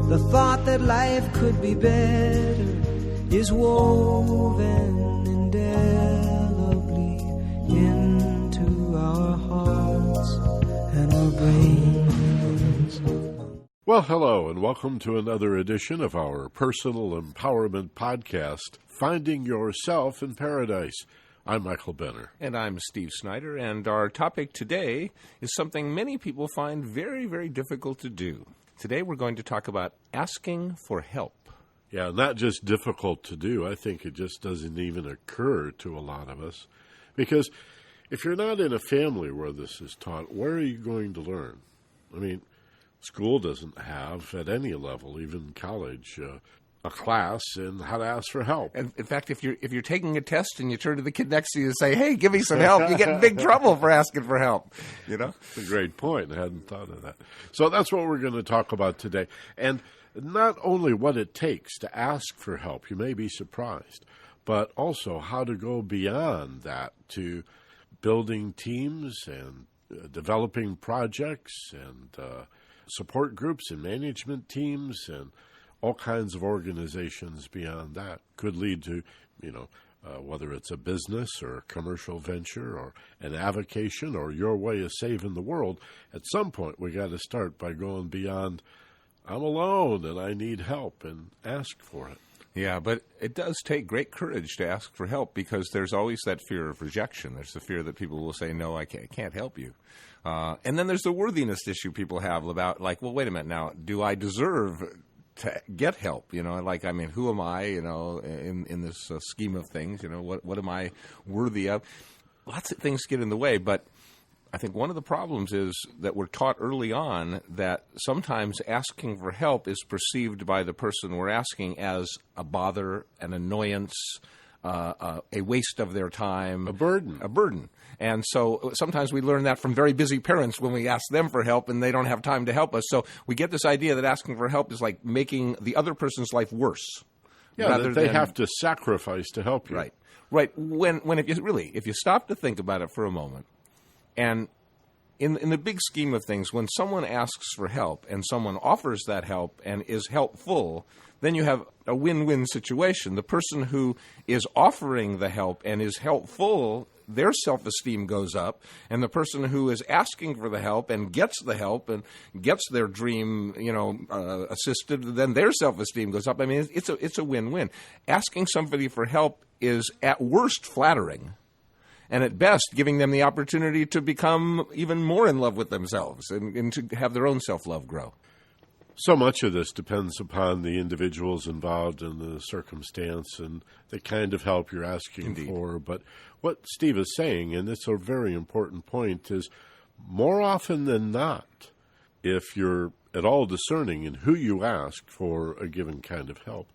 The thought that life could be better is woven indelibly into our hearts and our brains. Well, hello, and welcome to another edition of our personal empowerment podcast, Finding Yourself in Paradise. I'm Michael Benner. And I'm Steve Snyder, and our topic today is something many people find very, very difficult to do. Today we're going to talk about asking for help. Yeah, not just difficult to do. I think it just doesn't even occur to a lot of us. Because if you're not in a family where this is taught, where are you going to learn? I mean, school doesn't have, at any level, even college, a class in how to ask for help. And in fact, if you're taking a test and you turn to the kid next to you and say, "Hey, give me some help," you get in big trouble for asking for help. You know, it's a great point. I hadn't thought of that. So that's what we're going to talk about today, and not only what it takes to ask for help. You may be surprised, but also how to go beyond that to building teams and developing projects and support groups and management teams and all kinds of organizations beyond that. Could lead to, whether it's a business or a commercial venture or an avocation or your way of saving the world, at some point we got to start by going beyond, I'm alone and I need help, and ask for it. Yeah, but it does take great courage to ask for help because there's always that fear of rejection. There's the fear that people will say, "No, I can't help you." And then there's the worthiness issue people have about, like, well, wait a minute now, do I deserve to get help? Who am I, in this scheme of things? What am I worthy of? Lots of things get in the way, but I think one of the problems is that we're taught early on that sometimes asking for help is perceived by the person we're asking as a bother, an annoyance, a waste of their time. A burden. And so sometimes we learn that from very busy parents when we ask them for help and they don't have time to help us. So we get this idea that asking for help is like making the other person's life worse. Yeah, that they have to sacrifice to help you. Right. When if you stop to think about it for a moment, and in the big scheme of things, when someone asks for help and someone offers that help and is helpful, then you have a win-win situation. The person who is offering the help and is helpful, their self-esteem goes up, and the person who is asking for the help and gets their dream, assisted, then their self-esteem goes up. I mean, it's a win-win. Asking somebody for help is at worst flattering, and at best giving them the opportunity to become even more in love with themselves and to have their own self-love grow. So much of this depends upon the individuals involved in the circumstance and the kind of help you're asking Indeed. for. But what Steve is saying, and it's a very important point, is more often than not, if you're at all discerning in who you ask for a given kind of help,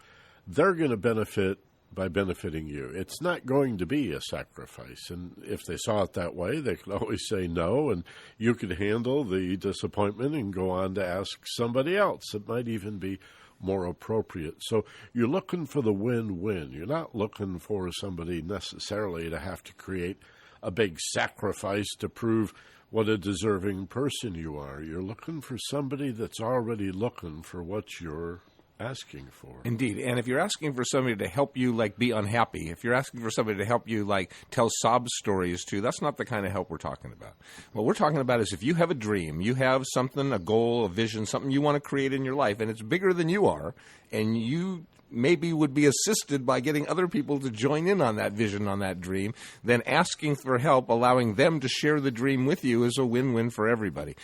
they're going to benefit by benefiting you. It's not going to be a sacrifice. And if they saw it that way, they could always say no, and you could handle the disappointment and go on to ask somebody else. It might even be more appropriate. So you're looking for the win-win. You're not looking for somebody necessarily to have to create a big sacrifice to prove what a deserving person you are. You're looking for somebody that's already looking for what you're asking for. Indeed. And if you're asking for somebody to help you, be unhappy, if you're asking for somebody to help you, tell sob stories too, that's not the kind of help we're talking about. What we're talking about is if you have a dream, you have something, a goal, a vision, something you want to create in your life, and it's bigger than you are, and you maybe would be assisted by getting other people to join in on that vision, on that dream, then asking for help, allowing them to share the dream with you is a win-win for everybody.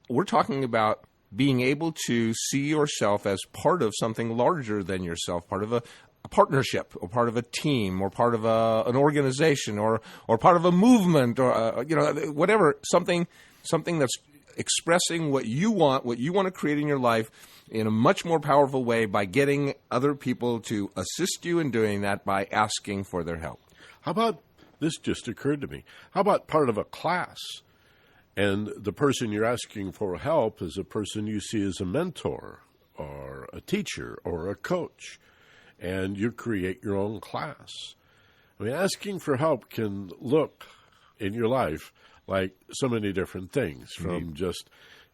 We're talking about being able to see yourself as part of something larger than yourself, part of a partnership, or part of a team, or part of an organization, or part of a movement, or whatever, something that's expressing what you want to create in your life in a much more powerful way by getting other people to assist you in doing that by asking for their help. How about, this just occurred to me, how about part of a class? And the person you're asking for help is a person you see as a mentor or a teacher or a coach, and you create your own class. I mean, asking for help can look in your life like so many different things, from just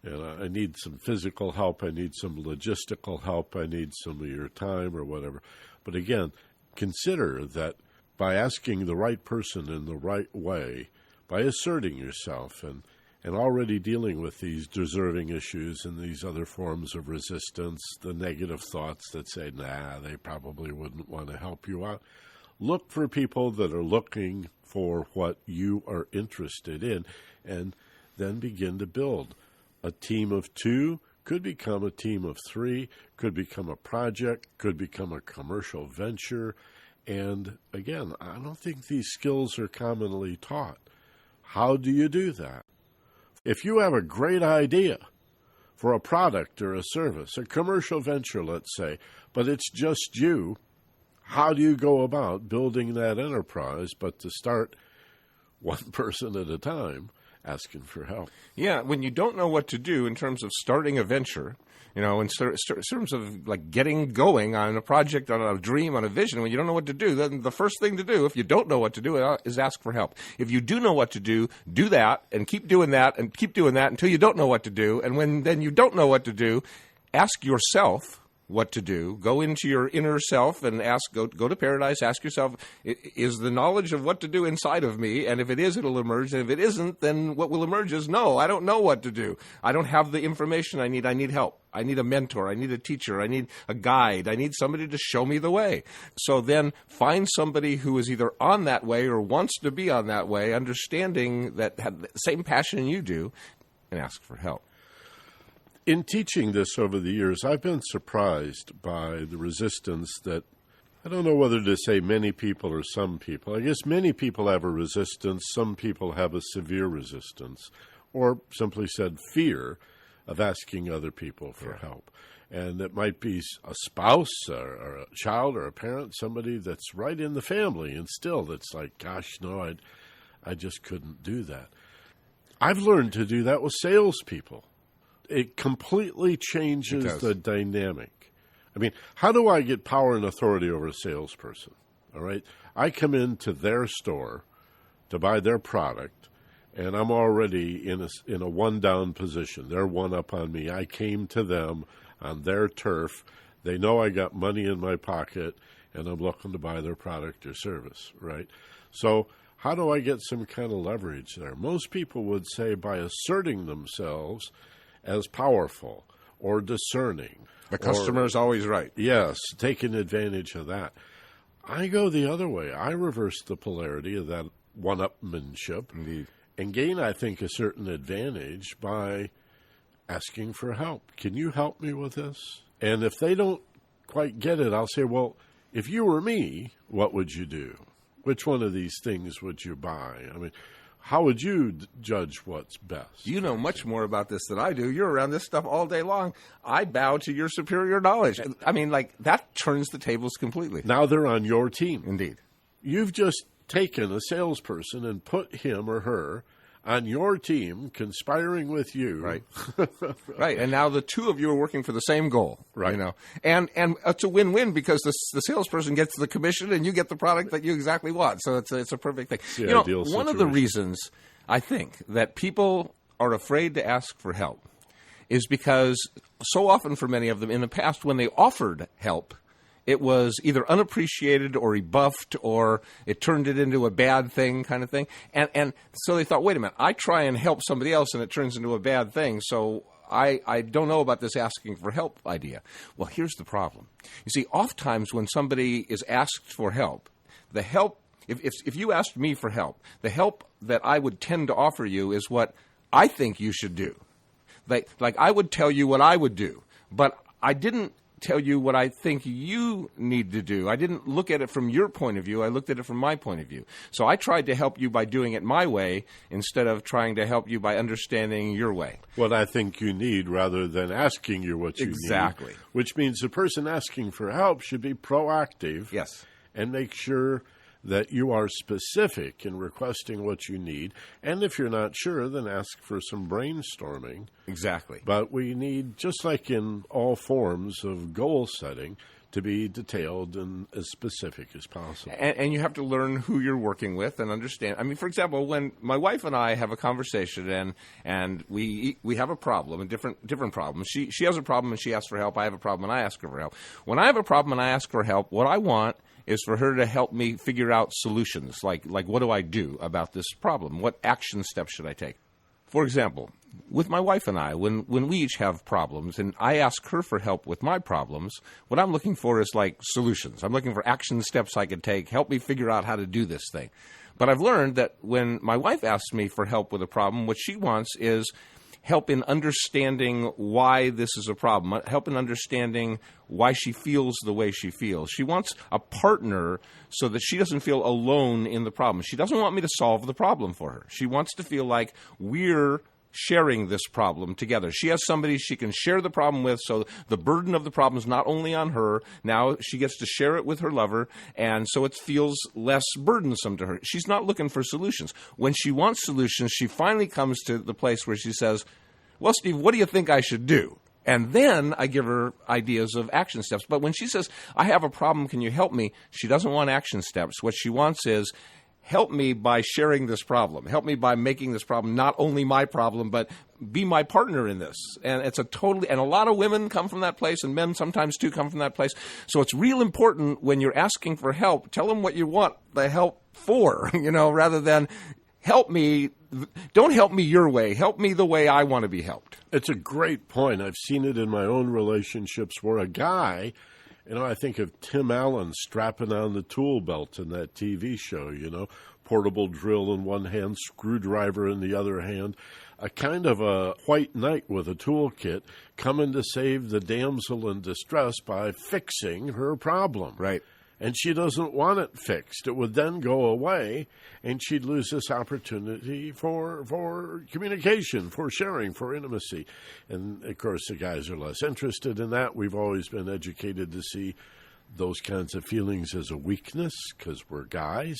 and I need some physical help, I need some logistical help, I need some of your time or whatever. But again, consider that by asking the right person in the right way, by asserting yourself and already dealing with these deserving issues and these other forms of resistance, the negative thoughts that say, nah, they probably wouldn't want to help you out. Look for people that are looking for what you are interested in, and then begin to build. A team of 2 could become a team of 3, could become a project, could become a commercial venture. And again, I don't think these skills are commonly taught. How do you do that? If you have a great idea for a product or a service, a commercial venture, let's say, but it's just you, how do you go about building that enterprise but to start one person at a time asking for help? Yeah, when you don't know what to do in terms of starting a venture, in terms of like getting going on a project, on a dream, on a vision, when you don't know what to do, then the first thing to do, if you don't know what to do, is ask for help. If you do know what to do that and keep doing that and keep doing that until you don't know what to do. And when then you don't know what to do, ask yourself what to do. Go into your inner self and go to Paradise, ask yourself, is the knowledge of what to do inside of me? And if it is, it'll emerge. And if it isn't, then what will emerge is, no, I don't know what to do. I don't have the information I need. I need help. I need a mentor. I need a teacher. I need a guide. I need somebody to show me the way. So then find somebody who is either on that way or wants to be on that way, understanding that have the same passion you do, and ask for help. In teaching this over the years, I've been surprised by the resistance that, I don't know whether to say many people or some people. I guess many people have a resistance, some people have a severe resistance, or simply said fear of asking other people for help. And it might be a spouse or a child or a parent, somebody that's right in the family, and still it's like, gosh, no, I just couldn't do that. I've learned to do that with salespeople. It completely changes the dynamic. I mean, how do I get power and authority over a salesperson? All right? I come into their store to buy their product, and I'm already in a one-down position. They're one up on me. I came to them on their turf. They know I got money in my pocket, and I'm looking to buy their product or service, right? So how do I get some kind of leverage there? Most people would say by asserting themselves as powerful or discerning. The customer is always right. Yes, taking advantage of that. I go the other way. I reverse the polarity of that one-upmanship. Indeed. And gain, I think, a certain advantage by asking for help. Can you help me with this? And if they don't quite get it, I'll say, well, if you were me, what would you do? Which one of these things would you buy? I mean, how would you judge what's best? You know much more about this than I do. You're around this stuff all day long. I bow to your superior knowledge. I mean, like, that turns the tables completely. Now they're on your team. Indeed. You've just taken a salesperson and put him or her on your team, conspiring with you. Right. Right. And now the two of you are working for the same goal. Right. You know? And it's a win-win because the salesperson gets the commission and you get the product that you exactly want. So it's a perfect thing. The you know, ideal one of the reasons I think that people are afraid to ask for help is because so often for many of them in the past when they offered help, it was either unappreciated or rebuffed or it turned it into a bad thing kind of thing. And so they thought, wait a minute, I try and help somebody else and it turns into a bad thing. So I don't know about this asking for help idea. Well, here's the problem. You see, oftentimes when somebody is asked for help, the help, if you asked me for help, the help that I would tend to offer you is what I think you should do. Like I would tell you what I would do, but I didn't tell you what I think you need to do. I didn't look at it from your point of view. I looked at it from my point of view. So I tried to help you by doing it my way instead of trying to help you by understanding your way. What I think you need rather than asking you what you need. Exactly. Which means the person asking for help should be proactive. Yes. And make sure that you are specific in requesting what you need. And if you're not sure, then ask for some brainstorming. Exactly. But we need, just like in all forms of goal setting, to be detailed and as specific as possible. And you have to learn who you're working with and understand. I mean, for example, when my wife and I have a conversation and we have a problem, a different problem. She has a problem and she asks for help. I have a problem and I ask her for help. When I have a problem and I ask for help, what I want is for her to help me figure out solutions. Like what do I do about this problem? What action steps should I take? For example, with my wife and I, when we each have problems and I ask her for help with my problems, what I'm looking for is like solutions. I'm looking for action steps I could take, help me figure out how to do this thing. But I've learned that when my wife asks me for help with a problem, what she wants is help in understanding why this is a problem, help in understanding why she feels the way she feels. She wants a partner so that she doesn't feel alone in the problem. She doesn't want me to solve the problem for her. She wants to feel like we're sharing this problem together. She has somebody she can share the problem with, so the burden of the problem is not only on her. Now she gets to share it with her lover, and so it feels less burdensome to her. She's not looking for solutions. When she wants solutions, she finally comes to the place where she says, well, Steve, what do you think I should do? And then I give her ideas of action steps. But when she says, I have a problem, can you help me? She doesn't want action steps. What she wants is, help me by sharing this problem. Help me by making this problem not only my problem, but be my partner in this. And it's and a lot of women come from that place, and men sometimes too come from that place. So it's real important when you're asking for help, tell them what you want the help for, rather than help me. Don't help me your way. Help me the way I want to be helped. It's a great point. I've seen it in my own relationships where a guy, I think of Tim Allen strapping on the tool belt in that TV show, portable drill in one hand, screwdriver in the other hand, a kind of a white knight with a toolkit coming to save the damsel in distress by fixing her problem. Right. And she doesn't want it fixed. It would then go away, and she'd lose this opportunity for communication, for sharing, for intimacy. And, of course, the guys are less interested in that. We've always been educated to see those kinds of feelings as a weakness because we're guys.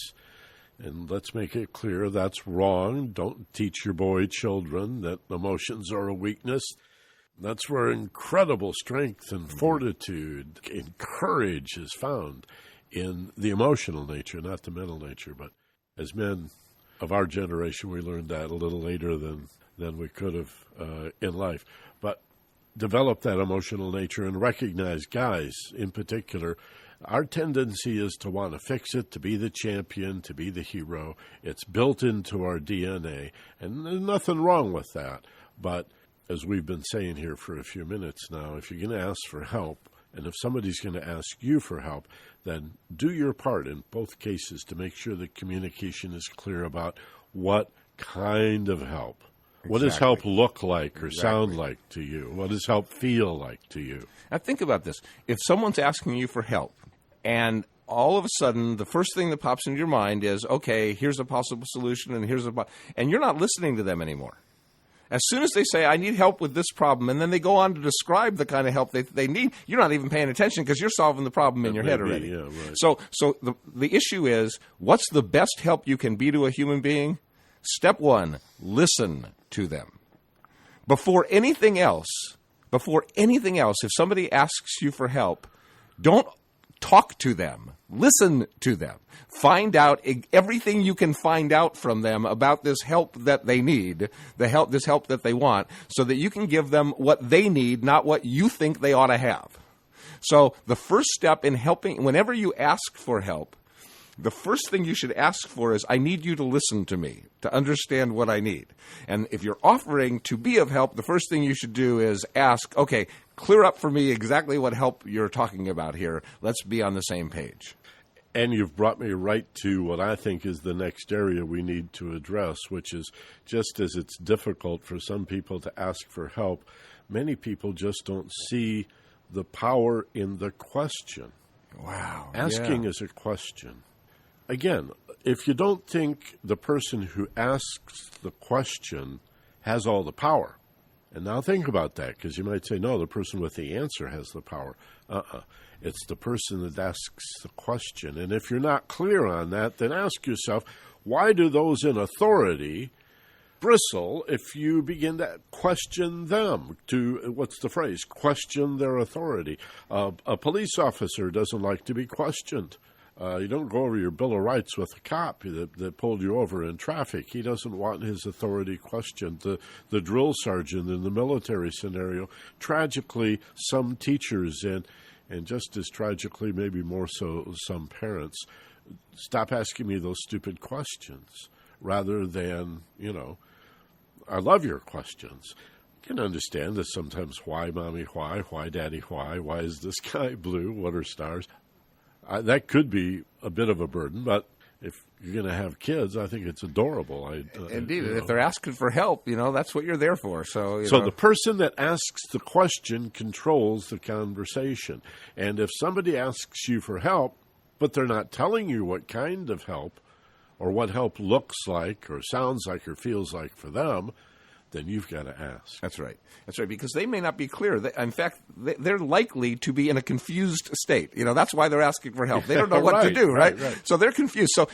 And let's make it clear that's wrong. Don't teach your boy children that emotions are a weakness. That's where incredible strength and fortitude and courage is found in the emotional nature, not the mental nature. But as men of our generation, we learned that a little later than we could have in life. But develop that emotional nature and recognize, guys in particular, our tendency is to want to fix it, to be the champion, to be the hero. It's built into our DNA, and there's nothing wrong with that. But as we've been saying here for a few minutes now, if you're going to ask for help, and if somebody's going to ask you for help, then do your part in both cases to make sure that communication is clear about what kind of help. Exactly. What does help look like or sound like to you? What does help feel like to you? Now think about this. If someone's asking you for help, and all of a sudden the first thing that pops into your mind is, okay, here's a possible solution, and you're not listening to them anymore. As soon as they say, I need help with this problem, and then they go on to describe the kind of help they need, you're not even paying attention because you're solving the problem in your head already. Yeah, right. So the issue is, what's the best help you can be to a human being? Step one, listen to them. Before anything else, if somebody asks you for help, don't talk to them. Listen to them. Find out everything you can find out from them about this help that they need, this help that they want, so that you can give them what they need, not what you think they ought to have. So the first step in helping, whenever you ask for help, the first thing you should ask for is, I need you to listen to me, to understand what I need. And if you're offering to be of help, the first thing you should do is ask, okay, clear up for me exactly what help you're talking about here. Let's be on the same page. And you've brought me right to what I think is the next area we need to address, which is, just as it's difficult for some people to ask for help, many people just don't see the power in the question. Wow. Asking is a question. Again, if you don't think the person who asks the question has all the power, and now think about that, because you might say, no, the person with the answer has the power. It's the person that asks the question. And if you're not clear on that, then ask yourself, why do those in authority bristle if you begin to question them, to, what's the phrase, question their authority. A police officer doesn't like to be questioned. You don't go over your Bill of Rights with a cop that pulled you over in traffic. He doesn't want his authority questioned. The drill sergeant in the military scenario, tragically, some teachers, and just as tragically, maybe more so, some parents, stop asking me those stupid questions rather than, I love your questions. I can understand that sometimes, why, Mommy, why, Daddy, why is the sky blue, what are stars? That could be a bit of a burden, but if you're going to have kids, I think it's adorable. Indeed, and if they're asking for help, that's what you're there for. So the person that asks the question controls the conversation. And if somebody asks you for help, but they're not telling you what kind of help or what help looks like or sounds like or feels like for them, then you've got to ask. That's right, because they may not be clear. In fact, they're likely to be in a confused state. That's why they're asking for help. They don't know what to do, right? So they're confused. So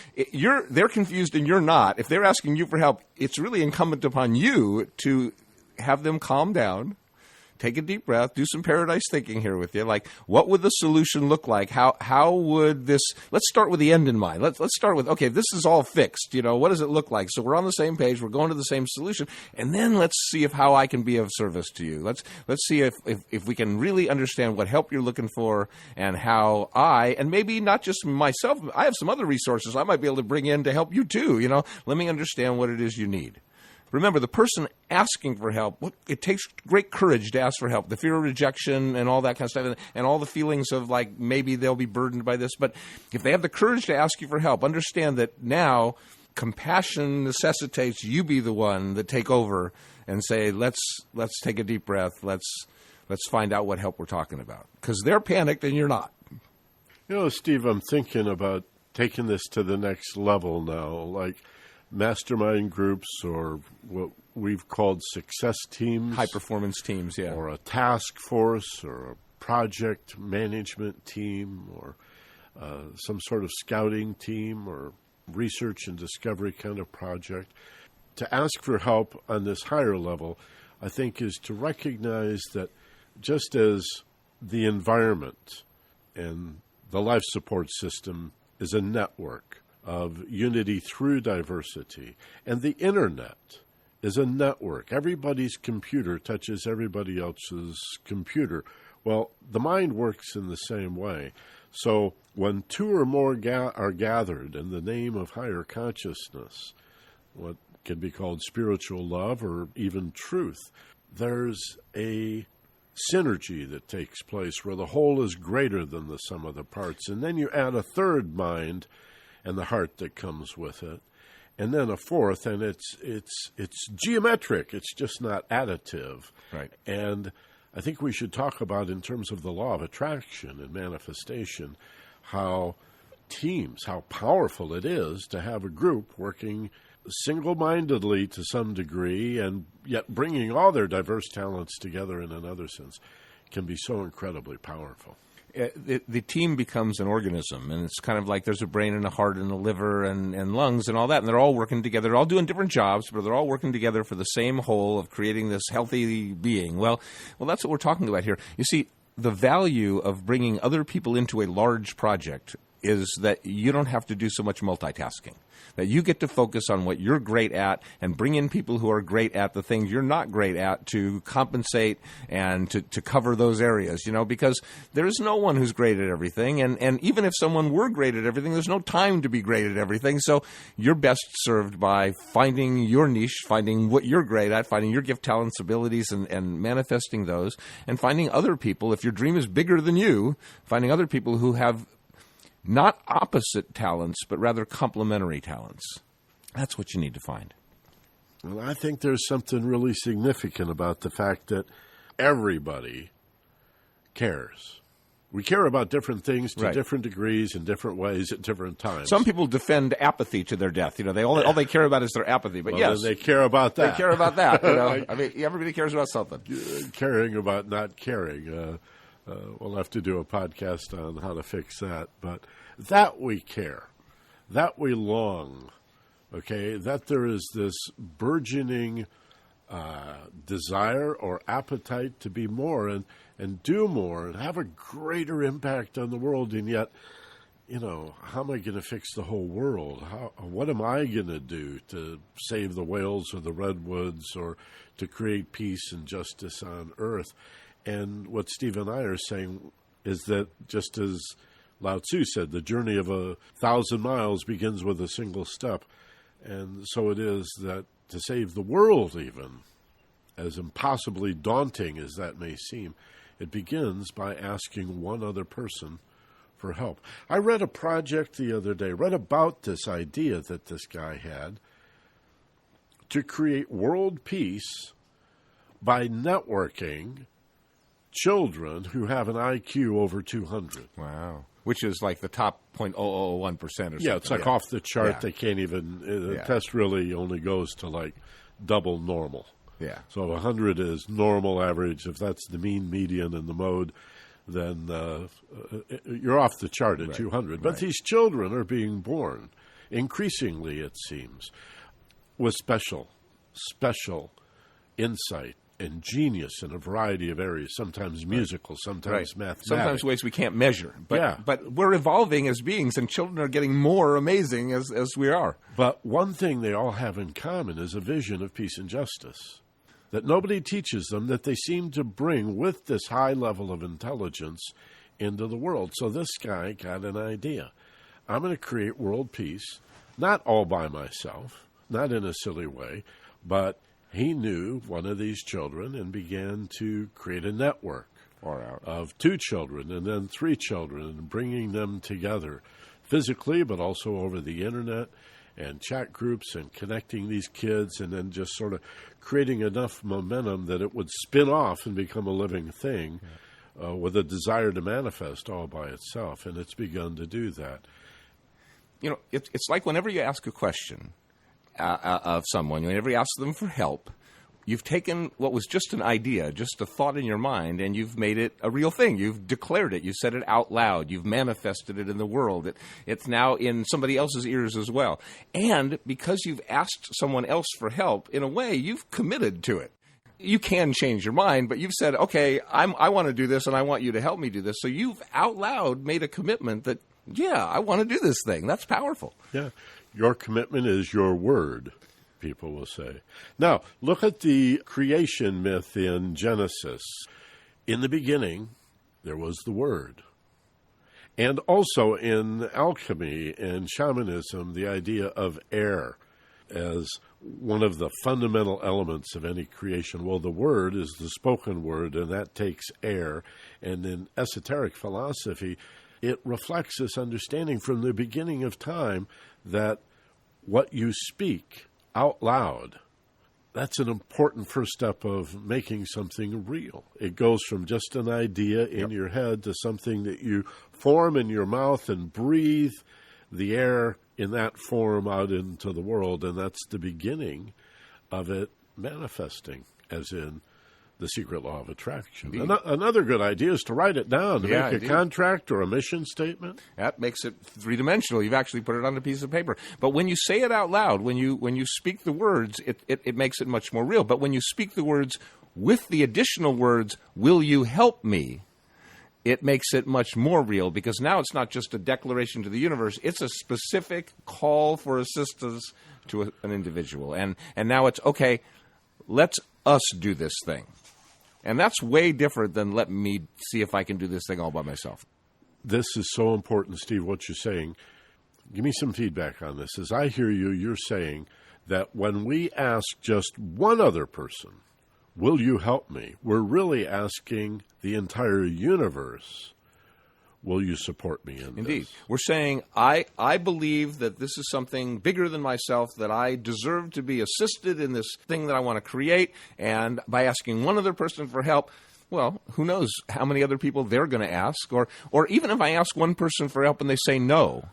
they're confused and you're not. If they're asking you for help, it's really incumbent upon you to have them calm down, take a deep breath, do some paradise thinking here with you. Like, what would the solution look like? How would this – let's start with the end in mind. Let's start with, okay, this is all fixed. What does it look like? So we're on the same page. We're going to the same solution. And then let's see how I can be of service to you. Let's see if we can really understand what help you're looking for and how and maybe not just myself, I have some other resources I might be able to bring in to help you too. Let me understand what it is you need. Remember, the person asking for help, it takes great courage to ask for help. The fear of rejection and all that kind of stuff, and all the feelings of like maybe they'll be burdened by this. But if they have the courage to ask you for help, understand that now compassion necessitates you be the one that take over and say, let's take a deep breath. Let's find out what help we're talking about. Because they're panicked and you're not. Steve, I'm thinking about taking this to the next level now, like mastermind groups or what we've called success teams. High-performance teams, yeah. Or a task force or a project management team or some sort of scouting team or research and discovery kind of project. To ask for help on this higher level, I think, is to recognize that just as the environment and the life support system is a network of unity through diversity, and the internet is a network. Everybody's computer touches everybody else's computer. Well, the mind works in the same way. So when two or more are gathered in the name of higher consciousness, what can be called spiritual love or even truth, there's a synergy that takes place where the whole is greater than the sum of the parts. And then you add a third mind and the heart that comes with it, and then a fourth, and it's geometric. It's just not additive. Right. And I think we should talk about, in terms of the law of attraction and manifestation, how powerful it is to have a group working single-mindedly to some degree and yet bringing all their diverse talents together in another sense can be so incredibly powerful. The team becomes an organism, and it's kind of like there's a brain and a heart and a liver and lungs and all that, and they're all working together. They're all doing different jobs, but they're all working together for the same whole of creating this healthy being. Well, that's what we're talking about here. You see, the value of bringing other people into a large project is that you don't have to do so much multitasking, that you get to focus on what you're great at and bring in people who are great at the things you're not great at to compensate and to cover those areas, because there is no one who's great at everything. And even if someone were great at everything, there's no time to be great at everything. So you're best served by finding your niche, finding what you're great at, finding your gift, talents, abilities, and manifesting those, and finding other people. If your dream is bigger than you, finding other people who have not opposite talents, but rather complementary talents. That's what you need to find. Well, I think there's something really significant about the fact that everybody cares. We care about different things to different degrees in different ways at different times. Some people defend apathy to their death. All they care about is their apathy. But yes, they care about that. They care about that. I mean, everybody cares about something. Caring about not caring. We'll have to do a podcast on how to fix that. But that we care, that we long okay, that there is this burgeoning desire or appetite to be more and do more and have a greater impact on the world, and yet, how am I going to fix the whole world? What am I going to do to save the whales or the redwoods or to create peace and justice on Earth? And what Steve and I are saying is that, just as Lao Tzu said, the journey of 1,000 miles begins with a single step. And so it is that to save the world, even, as impossibly daunting as that may seem, it begins by asking one other person for help. I read a project the other day, read about this idea that this guy had to create world peace by networking children who have an IQ over 200. Wow. Which is like the top 0.001% or something. Yeah, it's like off the chart. Yeah. They can't even, the test really only goes to like double normal. Yeah. So 100 is normal average. If that's the mean, median, and the mode, then you're off the chart at 200. But these children are being born, increasingly it seems, with special insight and genius in a variety of areas, sometimes musical, sometimes mathematical. Sometimes ways we can't measure. But we're evolving as beings, and children are getting more amazing as we are. But one thing they all have in common is a vision of peace and justice that nobody teaches them, that they seem to bring with this high level of intelligence into the world. So this guy got an idea. I'm going to create world peace, not all by myself, not in a silly way, but he knew one of these children and began to create a network of 2 children and then 3 children, and bringing them together physically, but also over the internet and chat groups, and connecting these kids, and then just sort of creating enough momentum that it would spin off and become a living thing with a desire to manifest all by itself. And it's begun to do that. It's like whenever you ask a question of someone, whenever you ask them for help, you've taken what was just an idea, just a thought in your mind, and you've made it a real thing. You've declared it. You said it out loud. You've manifested it in the world. It's now in somebody else's ears as well. And because you've asked someone else for help, in a way, you've committed to it. You can change your mind, but you've said, okay, I want to do this, and I want you to help me do this. So you've out loud made a commitment that, yeah, I want to do this thing. That's powerful. Yeah. Your commitment is your word, people will say. Now, look at the creation myth in Genesis. In the beginning, there was the Word. And also in alchemy and shamanism, the idea of air as one of the fundamental elements of any creation. Well, the Word is the spoken word, and that takes air. And in esoteric philosophy, it reflects this understanding from the beginning of time that what you speak out loud, that's an important first step of making something real. It goes from just an idea in your head to something that you form in your mouth and breathe the air in that form out into the world, and that's the beginning of it manifesting, as in the secret law of attraction. Another good idea is to write it down, to make a contract or a mission statement. That makes it three-dimensional. You've actually put it on a piece of paper. But when you say it out loud, when you speak the words, it makes it much more real. But when you speak the words with the additional words, will you help me, it makes it much more real, because now it's not just a declaration to the universe. It's a specific call for assistance to an individual. And now it's, okay, let's us do this thing. And that's way different than let me see if I can do this thing all by myself. This is so important, Steve, what you're saying. Give me some feedback on this. As I hear you, you're saying that when we ask just one other person, will you help me, we're really asking the entire universe, will you support me in Indeed. this? We're saying, I believe that this is something bigger than myself, that I deserve to be assisted in this thing that I want to create, and by asking one other person for help, well, who knows how many other people they're going to ask, or even if I ask one person for help and they say no,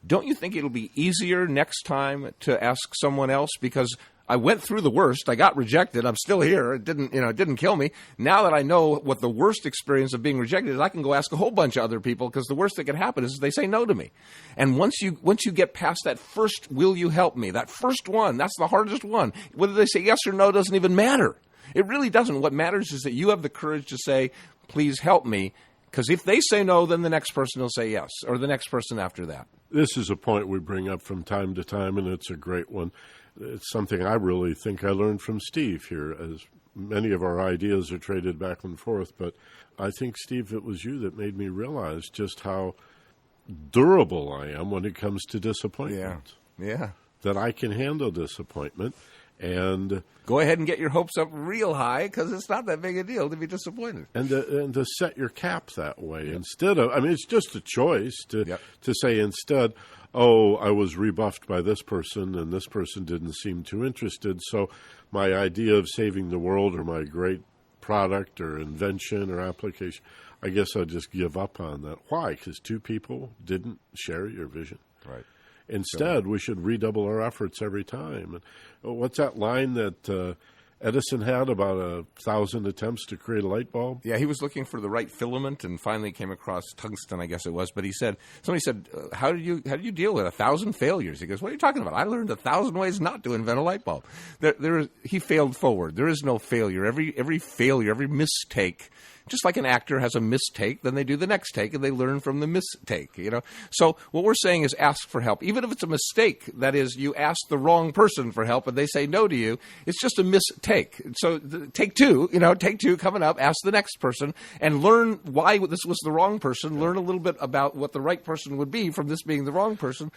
don't you think it'll be easier next time to ask someone else, because I went through the worst. I got rejected. I'm still here. It didn't kill me. Now that I know what the worst experience of being rejected is, I can go ask a whole bunch of other people, because the worst that could happen is they say no to me. And once you get past that first, will you help me? That first one, that's the hardest one. Whether they say yes or no doesn't even matter. It really doesn't. What matters is that you have the courage to say, please help me. Because if they say no, then the next person will say yes, or the next person after that. This is a point we bring up from time to time, and it's a great one. It's something I really think I learned from Steve here, as many of our ideas are traded back and forth. But I think, Steve, it was you that made me realize just how durable I am when it comes to disappointment. Yeah. That I can handle disappointment. And go ahead and get your hopes up real high, because it's not that big a deal to be disappointed. And to set your cap that way instead of, it's just a choice to say instead, oh, I was rebuffed by this person and this person didn't seem too interested. So my idea of saving the world or my great product or invention or application, I guess I'll just give up on that. Why? Because two people didn't share your vision. Right. Instead, we should redouble our efforts every time. And what's that line that Edison had about 1,000 attempts to create a light bulb? Yeah, he was looking for the right filament and finally came across tungsten, I guess it was. But somebody said, how did you deal with 1,000 failures? He goes, what are you talking about? I learned 1,000 ways not to invent a light bulb. He failed forward. There is no failure. Every failure, every mistake, just like an actor has a mistake, then they do the next take and they learn from the mistake, So what we're saying is ask for help. Even if it's a mistake, that is, you ask the wrong person for help and they say no to you, it's just a mistake. So take two, coming up, ask the next person and learn why this was the wrong person, learn a little bit about what the right person would be from this being the wrong person.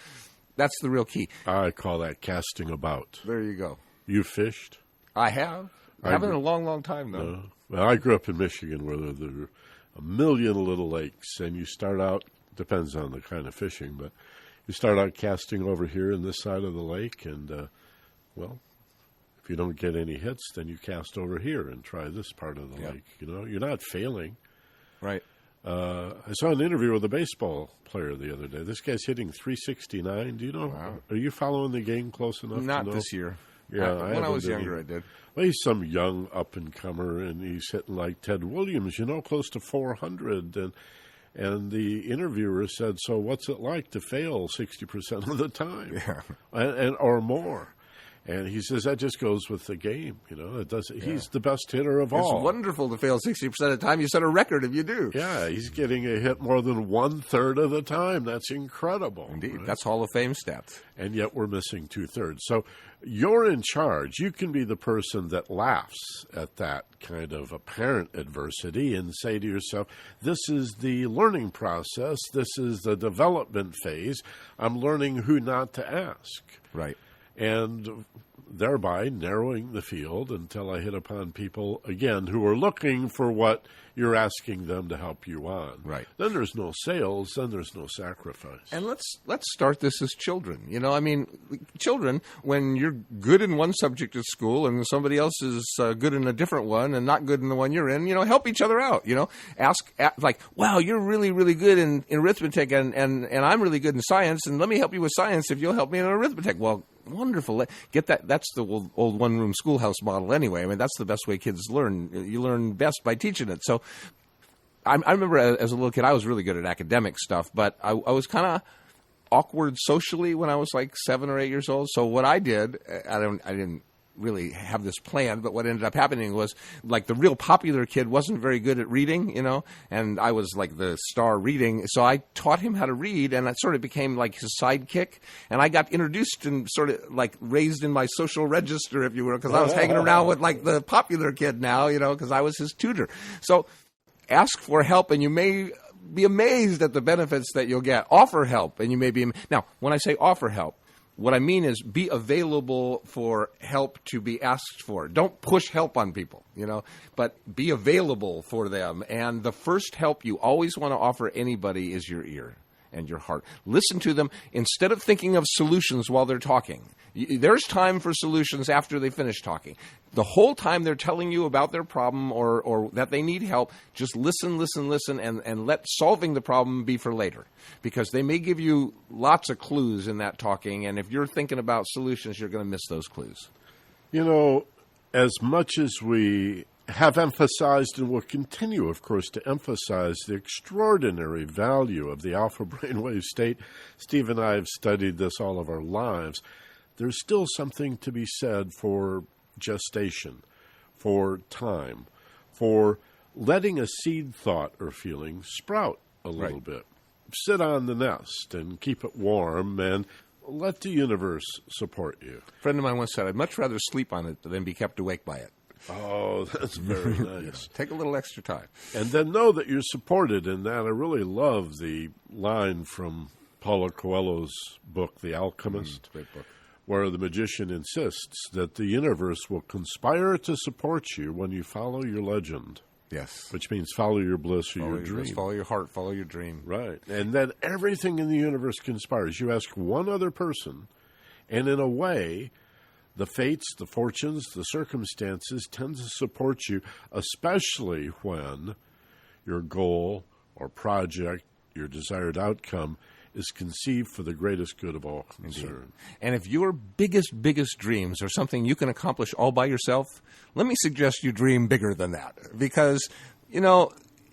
That's the real key. I call that casting about. There you go. You fished? I have. I haven't in a long, long time, though. No. Well, I grew up in Michigan where there are a million little lakes, and you start out, depends on the kind of fishing, but you start out casting over here in this side of the lake, and, if you don't get any hits, then you cast over here and try this part of the lake. You're not failing. Right. I saw an interview with a baseball player the other day. This guy's hitting .369. Do you know? Wow. Are you following the game close enough to know? Not this year. Yeah, when I was younger, I did. Well, he's some young up-and-comer, and he's hitting like Ted Williams, close to 400. And the interviewer said, so what's it like to fail 60% of the time? Yeah. Or more? And he says that just goes with the game, He's the best hitter of all. It's wonderful to fail 60% of the time. You set a record if you do. Yeah, he's getting a hit more than 1/3 of the time. That's incredible. Indeed. Right? That's Hall of Fame stats. And yet we're missing 2/3. So you're in charge. You can be the person that laughs at that kind of apparent adversity and say to yourself, this is the learning process. This is the development phase. I'm learning who not to ask. Right. And thereby narrowing the field until I hit upon people, again, who are looking for what you're asking them to help you on. Right. Then there's no sales, then there's no sacrifice. And let's start this as children. Children, when you're good in one subject at school and somebody else is good in a different one and not good in the one you're in, help each other out. Ask wow, you're really, really good in arithmetic and I'm really good in science, and let me help you with science if you'll help me in arithmetic. Well, wonderful. Get that. That's the old one-room schoolhouse model anyway. That's the best way kids learn. You learn best by teaching it. So I remember as a little kid, I was really good at academic stuff, but I was kind of awkward socially when I was like 7 or 8 years old. So what I did, I didn't really have this plan, but what ended up happening was like the real popular kid wasn't very good at reading, and I was like the star reading. So I taught him how to read, and I sort of became like his sidekick. And I got introduced and sort of like raised in my social register, if you will, because I was hanging around with like the popular kid now, because I was his tutor. So ask for help, and you may be amazed at the benefits that you'll get. Offer help, and you may be. Now, when I say offer help, what I mean is be available for help to be asked for. Don't push help on people, but be available for them. And the first help you always want to offer anybody is your ear and your heart. Listen to them instead of thinking of solutions while they're talking. There's time for solutions after they finish talking. The whole time they're telling you about their problem or that they need help, just listen, and let solving the problem be for later. Because they may give you lots of clues in that talking, and if you're thinking about solutions, you're going to miss those clues. You know, as much as we have emphasized and will continue, of course, to emphasize the extraordinary value of the alpha brainwave state, Steve and I have studied this all of our lives, there's still something to be said for gestation, for time, for letting a seed thought or feeling sprout a little bit. Sit on the nest and keep it warm and let the universe support you. A friend of mine once said, I'd much rather sleep on it than be kept awake by it. Oh, that's very nice. Take a little extra time. And then know that you're supported in that. I really love the line from Paulo Coelho's book, The Alchemist, Great book. where the magician insists that the universe will conspire to support you when you follow your legend. Yes. Which means follow your bliss or your dream. Follow your heart, follow your dream. Right. And then everything in the universe conspires. You ask one other person, and in a way, the fates, the fortunes, the circumstances tend to support you, especially when your goal or project, your desired outcome, is conceived for the greatest good of all concerned. And if your biggest dreams are something you can accomplish all by yourself, let me suggest you dream bigger than that. Because, you know,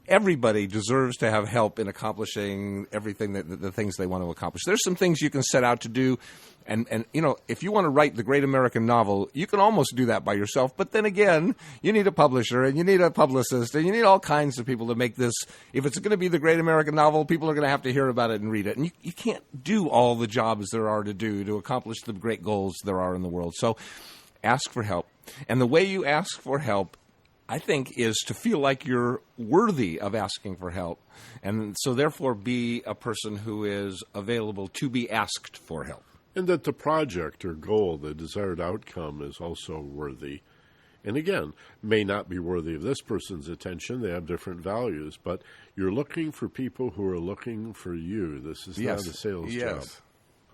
everybody deserves to have help in accomplishing everything the things they want to accomplish. There's some things you can set out to do. And you know, if you want to write the great American novel, you can almost do that by yourself. But then again, you need a publisher and you need a publicist and you need all kinds of people to make this. If it's going to be the great American novel, people are going to have to hear about it and read it. And you can't do all the jobs there are to do to accomplish the great goals there are in the world. So ask for help. And the way you ask for help, I think, is to feel like you're worthy of asking for help. And so therefore be a person who is available to be asked for help. And that the project or goal, the desired outcome, is also worthy. And again, may not be worthy of this person's attention. They have different values. But you're looking for people who are looking for you. This is not a sales job.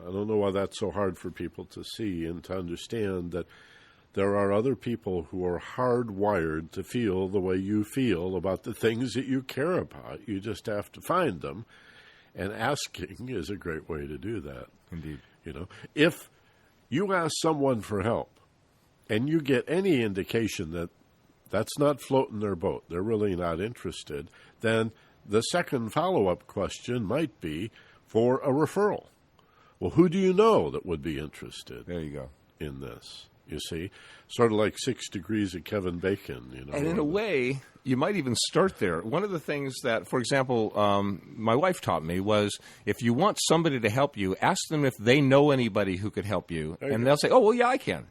I don't know why that's so hard for people to see and to understand that there are other people who are hardwired to feel the way you feel about the things that you care about. You just have to find them. And asking is a great way to do that. Indeed. You know, if you ask someone for help and you get any indication that that's not floating their boat, they're really not interested, then the second follow-up question might be for a referral. Well, who do you know that would be interested There you go. in this? You see, sort of like 6 Degrees of Kevin Bacon. You know, And in a way, you might even start there. One of the things that, for example, my wife taught me was if you want somebody to help you, ask them if they know anybody who could help you. And they'll say, oh, well, yeah, I can.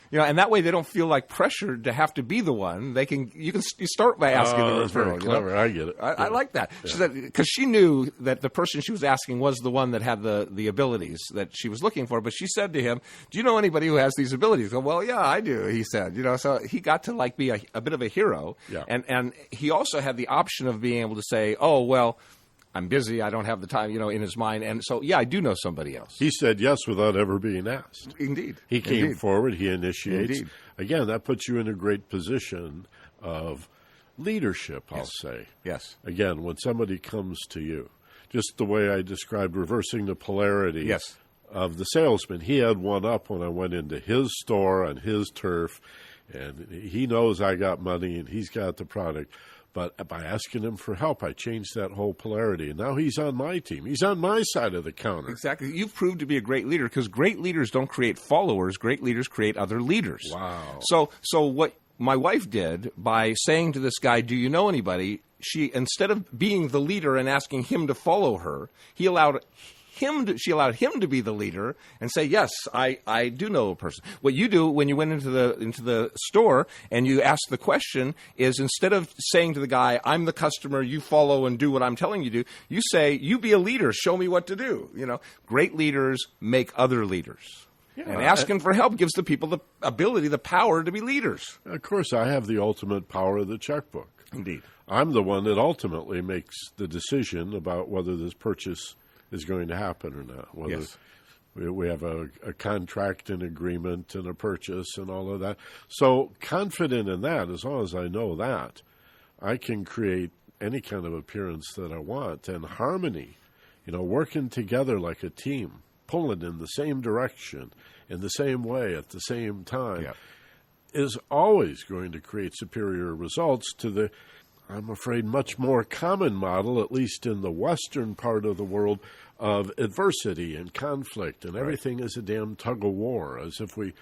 You know, and that way they don't feel like pressured to have to be the one. You start by asking the referral. Very clever. You know? I get it. I like that. She said, because she knew that the person she was asking was the one that had the abilities that she was looking for. But she said to him, "Do you know anybody who has these abilities?" Go, well, yeah, I do. He said, you know, so he got to like be a bit of a hero. Yeah. And he also had the option of being able to say, "Oh, well, I'm busy. I don't have the time," you know, in his mind. And so, yeah, I do know somebody else. He said yes without ever being asked. Indeed. He came forward. He initiates. Indeed. Again, that puts you in a great position of leadership, I'll say. Yes. Again, when somebody comes to you, just the way I described reversing the polarity of the salesman. He had one up when I went into his store on his turf, and he knows I got money and he's got the product. But by asking him for help, I changed that whole polarity. And now he's on my team. He's on my side of the counter. Exactly. You've proved to be a great leader because great leaders don't create followers. Great leaders create other leaders. Wow. So what my wife did by saying to this guy, "Do you know anybody?" She, instead of being the leader and asking him to follow her, she allowed him to be the leader and say, "Yes, I do know a person." What you do when you went into the store and you ask the question is, instead of saying to the guy, "I'm the customer, you follow and do what I'm telling you to do," you say, "You be a leader, show me what to do." You know, great leaders make other leaders. Yeah, and asking for help gives the people the ability, the power to be leaders. Of course, I have the ultimate power of the checkbook. Indeed. I'm the one that ultimately makes the decision about whether this purchase is going to happen or not. Whether we have a contract, an agreement, and a purchase and all of that. So confident in that, as long as I know that, I can create any kind of appearance that I want. And harmony, you know, working together like a team, pulling in the same direction, in the same way, at the same time. Yeah. is always going to create superior results to the, I'm afraid, much more common model, at least in the Western part of the world, of adversity and conflict, and everything is a damn tug of war, as if we,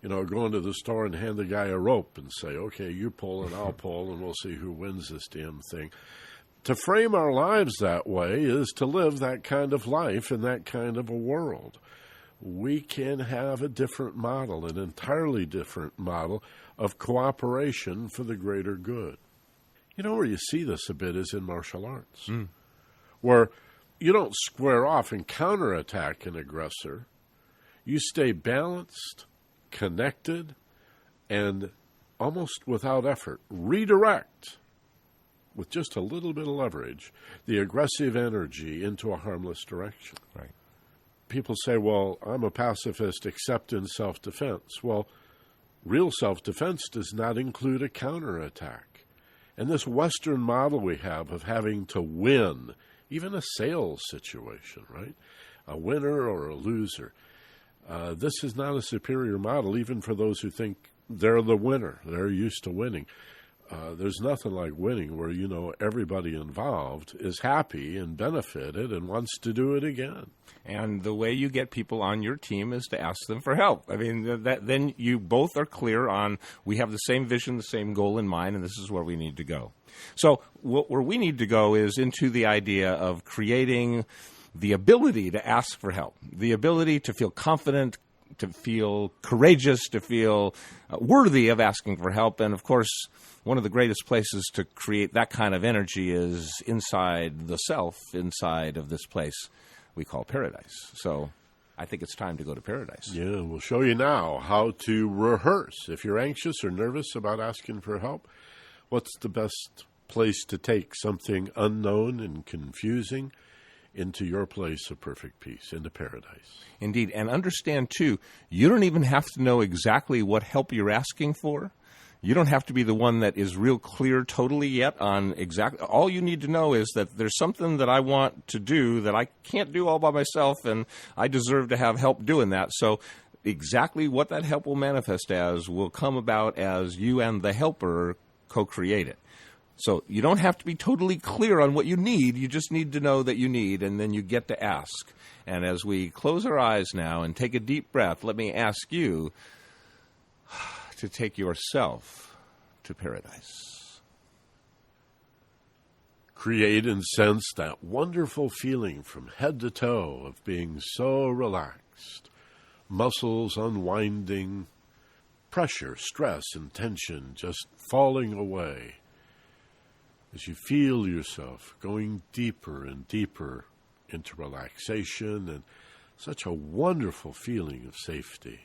go into the store and hand the guy a rope and say, okay, you pull and I'll pull, and we'll see who wins this damn thing. To frame our lives that way is to live that kind of life in that kind of a world. We can have a different model, an entirely different model of cooperation for the greater good. Where you see this a bit is in martial arts, where you don't square off and counterattack an aggressor. You stay balanced, connected, and almost without effort, redirect, with just a little bit of leverage, the aggressive energy into a harmless direction. Right. People say, well, I'm a pacifist except in self-defense. Well, real self-defense does not include a counterattack. And this Western model we have of having to win, even a sales situation, right? A winner or a loser. This is not a superior model, even for those who think they're the winner. They're used to winning. There's nothing like winning where, everybody involved is happy and benefited and wants to do it again. And the way you get people on your team is to ask them for help. I mean, then you both are clear on, we have the same vision, the same goal in mind, and this is where we need to go. So where we need to go is into the idea of creating the ability to ask for help, the ability to feel confident, to feel courageous, to feel worthy of asking for help. And, of course, one of the greatest places to create that kind of energy is inside the self, inside of this place we call paradise. So I think it's time to go to paradise. Yeah, we'll show you now how to rehearse. If you're anxious or nervous about asking for help, what's the best place to take something unknown and confusing into your place of perfect peace, into paradise? Indeed. And understand, too, you don't even have to know exactly what help you're asking for. You don't have to be the one that is real clear totally yet on exactly. All you need to know is that there's something that I want to do that I can't do all by myself, and I deserve to have help doing that. So exactly what that help will manifest as will come about as you and the helper co-create it. So you don't have to be totally clear on what you need. You just need to know that you need, and then you get to ask. And as we close our eyes now and take a deep breath, let me ask you to take yourself to paradise. Create and sense that wonderful feeling from head to toe of being so relaxed, muscles unwinding, pressure, stress, and tension just falling away as you feel yourself going deeper and deeper into relaxation and such a wonderful feeling of safety.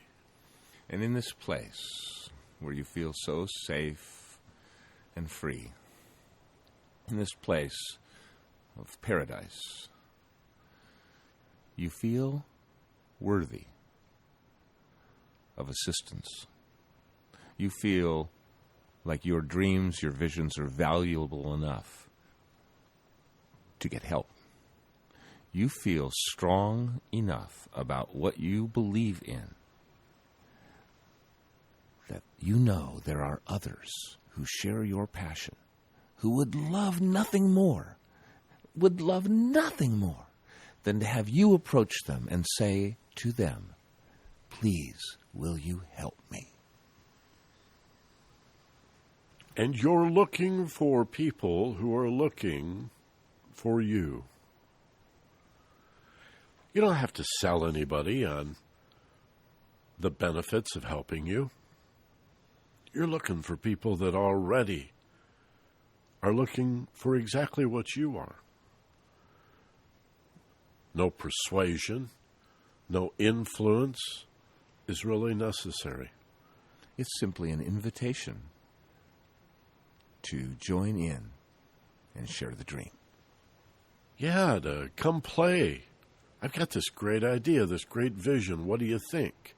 And in this place where you feel so safe and free, in this place of paradise, you feel worthy of assistance. You feel like your dreams, your visions are valuable enough to get help. You feel strong enough about what you believe in that you know there are others who share your passion, who would love nothing more than to have you approach them and say to them, please, will you help me? And you're looking for people who are looking for you. You don't have to sell anybody on the benefits of helping you. You're looking for people that already are looking for exactly what you are. No persuasion, no influence is really necessary. It's simply an invitation to join in and share the dream. Yeah, to come play. I've got this great idea, this great vision. What do you think?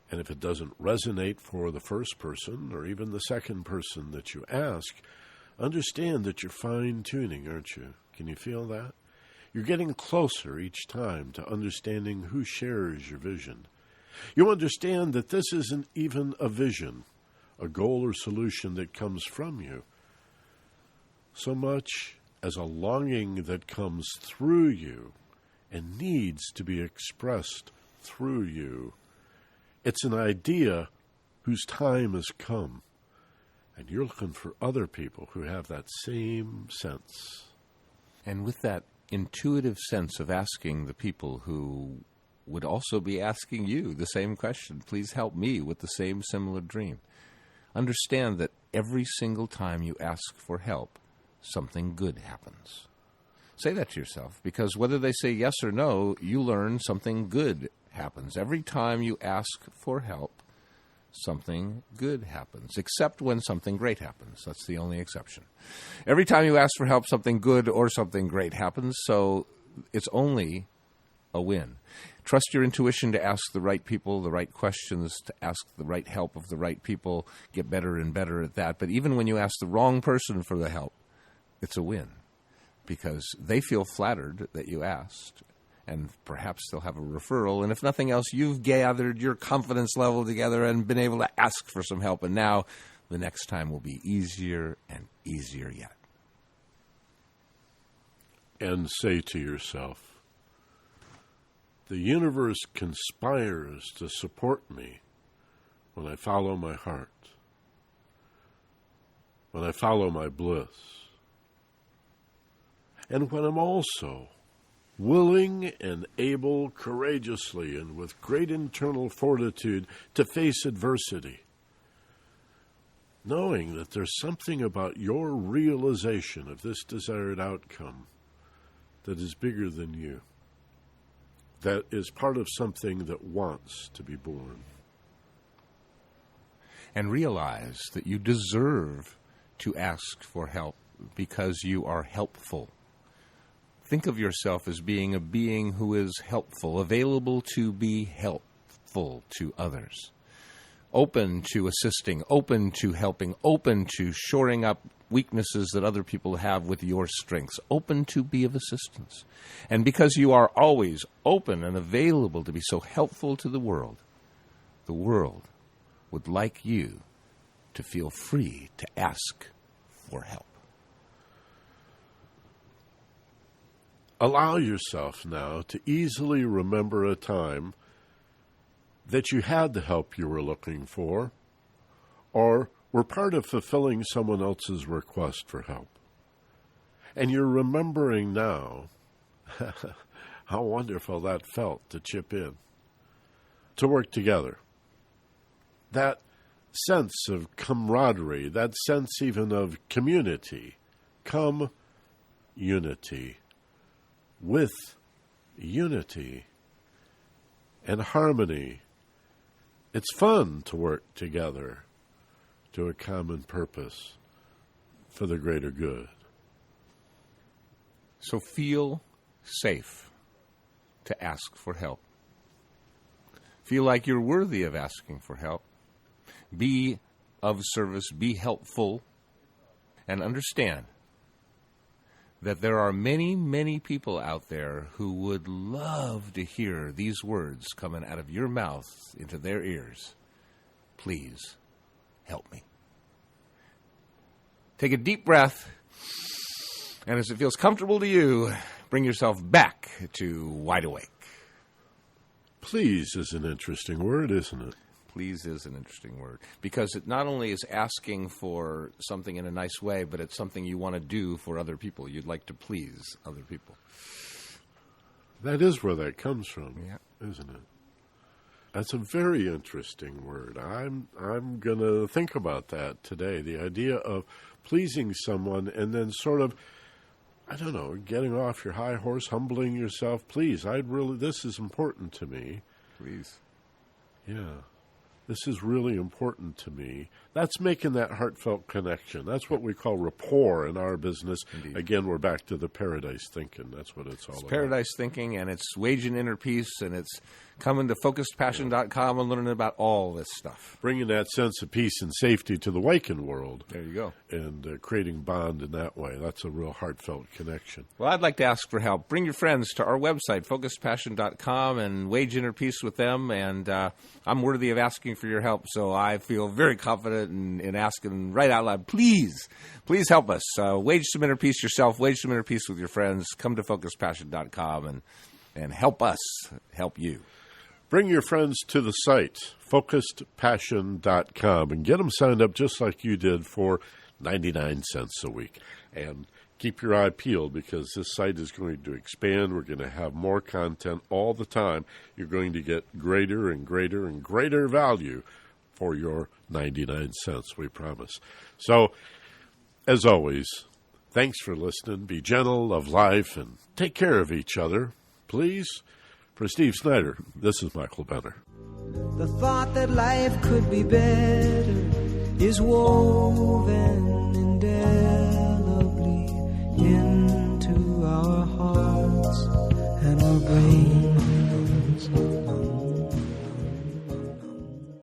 And if it doesn't resonate for the first person or even the second person that you ask, understand that you're fine-tuning, aren't you? Can you feel that? You're getting closer each time to understanding who shares your vision. You understand that this isn't even a vision. a goal or solution that comes from you, so much as a longing that comes through you and needs to be expressed through you. It's an idea whose time has come, and you're looking for other people who have that same sense. And with that intuitive sense of asking the people who would also be asking you the same question, please help me with the same similar dream. Understand that every single time you ask for help, something good happens. Say that to yourself, because whether they say yes or no, you learn something good happens. Every time you ask for help, something good happens, except when something great happens. That's the only exception. Every time you ask for help, something good or something great happens, so it's only a win. Trust your intuition to ask the right people the right questions, to ask the right help of the right people, get better and better at that. But even when you ask the wrong person for the help, it's a win, because they feel flattered that you asked, and perhaps they'll have a referral. And if nothing else, you've gathered your confidence level together and been able to ask for some help. And now the next time will be easier and easier yet. And say to yourself, the universe conspires to support me when I follow my heart, when I follow my bliss, and when I'm also willing and able courageously and with great internal fortitude to face adversity, knowing that there's something about your realization of this desired outcome that is bigger than you, that is part of something that wants to be born. And realize that you deserve to ask for help because you are helpful. Think of yourself as being a being who is helpful, available to be helpful to others, open to assisting, open to helping, open to shoring up weaknesses that other people have with your strengths, open to be of assistance. And because you are always open and available to be so helpful to the world would like you to feel free to ask for help. Allow yourself now to easily remember a time that you had the help you were looking for, or were part of fulfilling someone else's request for help. And you're remembering now how wonderful that felt to chip in, to work together. That sense of camaraderie, that sense even of community, unity, with unity and harmony. It's fun to work together to a common purpose for the greater good. So feel safe to ask for help. Feel like you're worthy of asking for help. Be of service, be helpful, and understand that there are many, many people out there who would love to hear these words coming out of your mouth into their ears. Please help me. Take a deep breath, and as it feels comfortable to you, bring yourself back to wide awake. Please is an interesting word, isn't it? Please is an interesting word, because it not only is asking for something in a nice way, but it's something you want to do for other people. You'd like to please other people. That is where that comes from, yeah. Isn't it? That's a very interesting word. I'm going to think about that today, the idea of pleasing someone and then sort of, I don't know, getting off your high horse, humbling yourself. Please, this is important to me. Please. Yeah. This is really important to me. That's making that heartfelt connection. That's what we call rapport in our business. Indeed. Again, we're back to the paradise thinking. That's what it's all about. Paradise thinking, and it's waging inner peace, and it's coming to focusedpassion.com and learning about all this stuff. Bringing that sense of peace and safety to the waking world. There you go. And creating bond in that way. That's a real heartfelt connection. Well, I'd like to ask for help. Bring your friends to our website, focusedpassion.com, and wage inner peace with them. And I'm worthy of asking for your help, so I feel very confident in asking right out loud, please help us. Wage some inner peace yourself, wage some inner peace with your friends. Come to focusedpassion.com and help us help you. Bring your friends to the site, focusedpassion.com, and get them signed up just like you did for 99 cents a week. And keep your eye peeled because this site is going to expand. We're going to have more content all the time. You're going to get greater and greater and greater value for your 99 cents, we promise. So, as always, thanks for listening. Be gentle, love life, and take care of each other, please. For Steve Snyder, this is Michael Benner. The thought that life could be better is woven